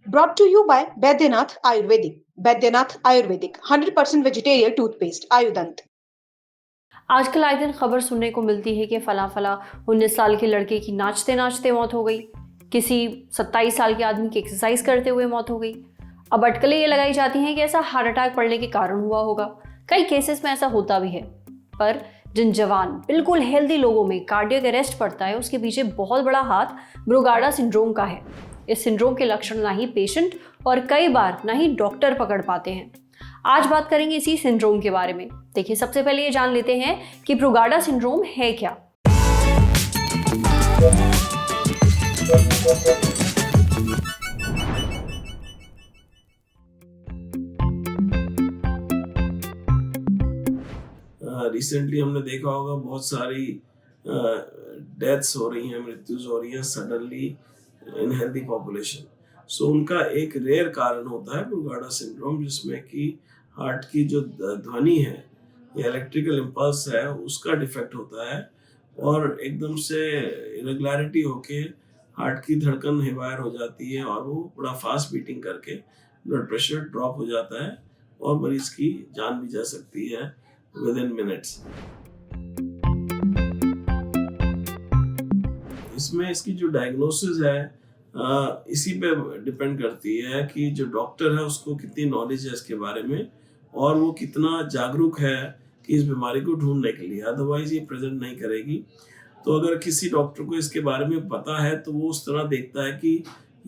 Brought to you by Baidyanath Ayurvedic. Baidyanath Ayurvedic 100% vegetarian toothpaste Ayudant. आजकल आए दिन खबर सुनने को मिलती है कि फला 19 साल के लड़के की नाचते नाचते मौत हो गई, किसी 27 साल के आदमी की एक्सरसाइज करते हुए मौत हो गई। अब अटकलें ये लगाई जाती हैं कि ऐसा हार्ट अटैक पड़ने के कारण हुआ होगा। कई केसेस में ऐसा होता भी है, पर जिन जवान बिल्कुल हेल्दी लोगों में कार्डियक अरेस्ट पड़ता है, उसके पीछे बहुत बड़ा हाथ ब्रुगाडा सिंड्रोम का है। इस सिंड्रोम के लक्षण ना ही पेशेंट और कई बार ना ही डॉक्टर पकड़ पाते हैं। आज बात करेंगे इसी सिंड्रोम के बारे में। देखिए, सबसे पहले ये जान लेते हैं कि ब्रुगाडा सिंड्रोम है क्या। रिसेंटली हमने देखा होगा बहुत सारी डेथ्स हो रही हैं, मृत्युज हो रही हैं सडनली इन हेल्दी पॉपुलेशन। सो उनका एक रेयर कारण होता है ब्रुगाडा सिंड्रोम, जिसमें कि हार्ट की जो ध्वनि है या इलेक्ट्रिकल इम्पल्स है उसका डिफेक्ट होता है और एकदम से इरेगुलरिटी होके हार्ट की धड़कन हेवायर हो जाती है और वो बड़ा फास्ट बीटिंग करके ब्लड प्रेशर ड्रॉप हो जाता है और मरीज की जान भी जा सकती है विदिन मिनट्स। इसमें इसकी जो डायग्नोसिस है इसी पे डिपेंड करती है कि जो डॉक्टर है उसको कितनी नॉलेज है इसके बारे में और वो कितना जागरूक है कि इस बीमारी को ढूंढने के लिए, अदरवाइज ये प्रेजेंट नहीं करेगी। तो अगर किसी डॉक्टर को इसके बारे में पता है तो वो उस तरह देखता है कि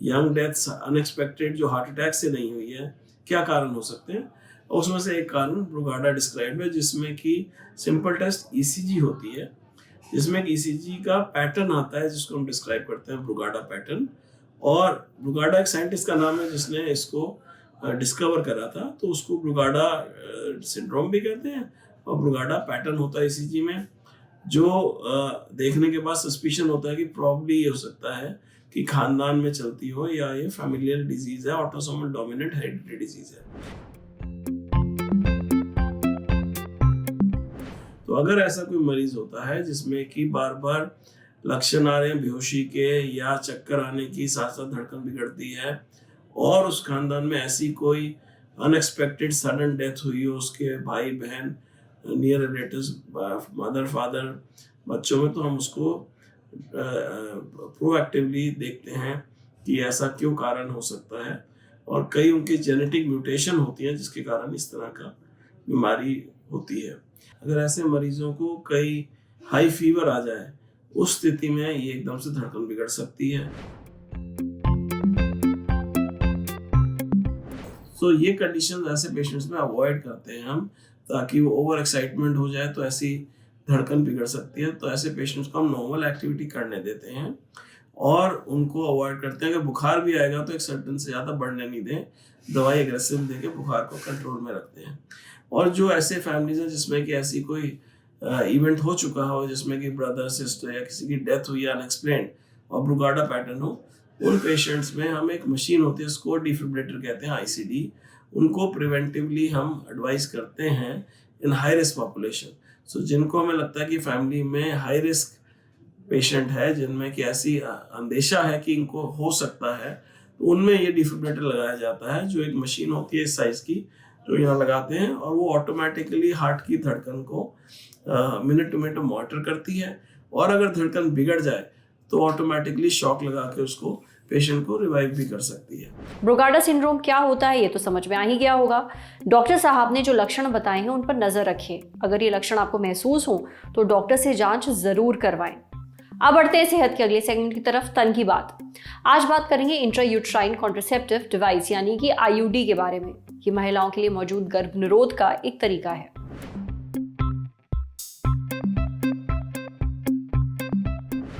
यंग डेथ्स अनएक्सपेक्टेड जो हार्ट अटैक से नहीं हुई है, क्या कारण हो सकते हैं। उसमें से एक कारण ब्रुगाडा डिस्क्राइब है, जिसमें कि सिंपल टेस्ट ईसीजी होती है, जिसमें ईसीजी का पैटर्न आता है जिसको हम डिस्क्राइब करते हैं ब्रुगाडा पैटर्न। और ब्रुगाडा एक साइंटिस्ट का नाम है जिसने इसको डिस्कवर करा था, तो उसको ब्रुगाडा सिंड्रोम भी कहते हैं और ब्रुगाडा पैटर्न होता है ईसीजी में, जो देखने के बाद सस्पिशन होता है कि प्रॉब्ली ये हो सकता है कि खानदान में चलती हो या ये फैमिलियल डिजीज है, ऑटोसोमल डोमिनेंट हेरिडिटरी डिजीज है। तो अगर ऐसा कोई मरीज होता है जिसमें कि बार बार लक्षण आ रहे हैं बेहोशी के या चक्कर आने की, साथ साथ धड़कन बिगड़ती है और उस खानदान में ऐसी कोई अनएक्सपेक्टेड सडन डेथ हुई हो उसके भाई बहन, नियर रिलेटिव्स, मदर फादर, बच्चों में, तो हम उसको प्रोएक्टिवली देखते हैं कि ऐसा क्यों कारण हो सकता है। और कई उनकी जेनेटिक म्यूटेशन होती है जिसके कारण इस तरह का बीमारी होती है। अगर ऐसे मरीजों को कई हाई फीवर आ जाए, उस स्थिति में ये एकदम से धड़कन बिगड़ सकती है। तो ये कंडीशन ऐसे पेशेंट्स में अवॉइड करते हैं हम, ताकि वो ओवर एक्साइटमेंट हो जाए तो ऐसी धड़कन बिगड़ सकती है। तो ऐसे पेशेंट्स को हम नॉर्मल एक्टिविटी करने देते हैं और उनको अवॉइड करते हैं कि बुखार भी आएगा तो एक सर्टेन से ज़्यादा बढ़ने नहीं दें, दवाई एग्रेसिव देके बुखार को कंट्रोल में रखते हैं। और जो ऐसे फैमिलीज हैं जिसमें कि ऐसी कोई इवेंट हो चुका हो, जिसमें कि ब्रदर सिस्टर या किसी की डेथ हुई अनएक्सप्लेन्ड और ब्रुगाडा पैटर्न हो, उन पेशेंट्स में हम एक मशीन होती है उसको डिफिब्रिलेटर कहते हैं, आईसीडी, उनको प्रिवेंटिवली हम एडवाइस करते हैं इन हाई रिस्क पॉपुलेशन। सो जिनको हमें लगता है कि फैमिली में हाई रिस्क पेशेंट है, जिनमें कि ऐसी अंदेशा है कि इनको हो सकता है, तो उनमें ये डिफिब्रिलेटर लगाया जाता है, जो एक मशीन होती है इस साइज की, जो यहाँ लगाते हैं और वो ऑटोमेटिकली हार्ट की धड़कन को मिनट टू मिनट मॉनिटर करती है। और अगर धड़कन बिगड़ जाए तो ऑटोमेटिकली शॉक लगा के उसको पेशेंट को रिवाइव भी कर सकती है। ब्रुगाडा सिंड्रोम क्या होता है ये तो समझ में आ ही गया होगा। डॉक्टर साहब ने जो लक्षण बताए हैं उन पर नजर रखें। अगर ये लक्षण आपको महसूस हो तो डॉक्टर से जांच जरूर करवाएं। अब बढ़ते हैं सेहत के अगले सेगमेंट की तरफ, तन की बात। आज बात करेंगे इंट्रायूट्राइन कॉन्ट्रासेप्टिव डिवाइस यानी कि आईयूडी के बारे में। ये महिलाओं के लिए मौजूद गर्भ निरोध का एक तरीका है।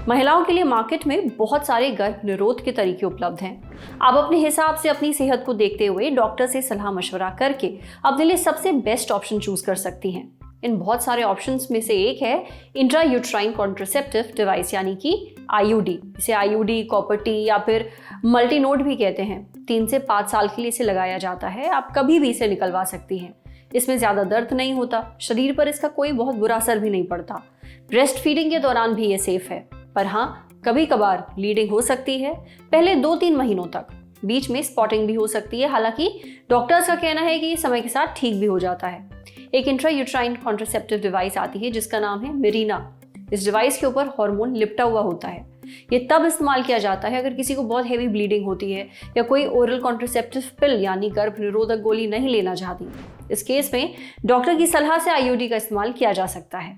महिलाओं के लिए मार्केट में बहुत सारे गर्भ निरोध के तरीके उपलब्ध हैं। आप अपने हिसाब से अपनी सेहत को देखते हुए डॉक्टर से सलाह मशवरा करके अपने लिए सबसे बेस्ट ऑप्शन चूज कर सकती हैं। इन बहुत सारे ऑप्शंस में से एक है इंट्रायूट्राइन कॉन्ट्रासेप्टिव डिवाइस यानी कि आईयूडी। इसे आईयूडी, कॉपर टी या फिर मल्टीनोड भी कहते हैं। 3 से 5 साल के लिए इसे लगाया जाता है। आप कभी भी इसे निकलवा सकती हैं। इसमें ज़्यादा दर्द नहीं होता, शरीर पर इसका कोई बहुत बुरा असर भी नहीं पड़ता। ब्रेस्ट फीडिंग के दौरान भी ये सेफ है, पर हाँ, कभी कभार ब्लीडिंग हो सकती है पहले 2-3 महीनों तक। बीच में स्पॉटिंग भी हो सकती है, हालांकि डॉक्टर्स का कहना है कि ये समय के साथ ठीक भी हो जाता है। एक इंट्रायूट्राइन कॉन्ट्रासेप्टिव डिवाइस आती है जिसका नाम है मिरीना। इस डिवाइस के ऊपर हार्मोन लिपटा हुआ होता है। ये तब इस्तेमाल किया जाता है अगर किसी को बहुत हेवी ब्लीडिंग होती है या कोई ओरल कॉन्ट्रासेप्टिव पिल यानी गर्भ निरोधक गोली नहीं लेना चाहती। इस केस में डॉक्टर की सलाह से आईयूडी का इस्तेमाल किया जा सकता है।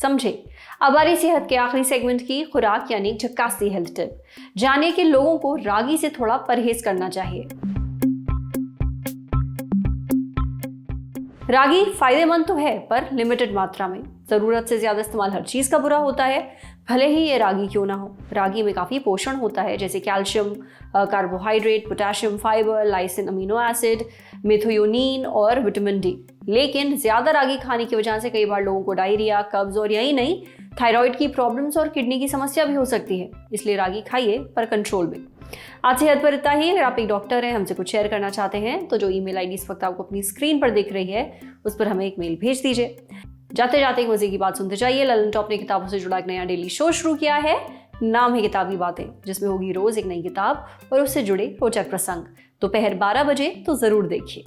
समझे। अब आ रही सेहत के आखिरी सेगमेंट की खुराक यानी झक्कासी हेल्थ टिप। जाने कि लोगों को रागी से थोड़ा परहेज करना चाहिए। रागी फायदेमंद तो है पर लिमिटेड मात्रा में। जरूरत से ज्यादा इस्तेमाल हर चीज का बुरा होता है, भले ही ये रागी क्यों ना हो। रागी में काफी पोषण होता है जैसे calcium, carbohydrate, potassium, fibre, lysine, amino acid, methionine और विटामिन डी। लेकिन ज्यादा रागी खाने की वजह से कई बार लोगों को डायरिया, कब्ज और यही नहीं थायराइड की प्रॉब्लम्स और किडनी की समस्या भी हो सकती है। इसलिए रागी खाइए पर कंट्रोल में। आज सेहत पर इतना ही। अगर आप एक डॉक्टर हैं, हमसे कुछ शेयर करना चाहते हैं तो जो ईमेल आईडी इस वक्त आपको अपनी स्क्रीन पर दिख रही है उस पर हमें एक मेल भेज दीजिए। जाते जाते एक मजे की बात सुनते जाइए। ललन टॉप ने किताबों से जुड़ा एक नया डेली शो शुरू किया है, नाम है किताबी बातें, जिसमें होगी रोज एक नई किताब और उससे जुड़े रोचक प्रसंग। दोपहर 12 बजे तो जरूर देखिए।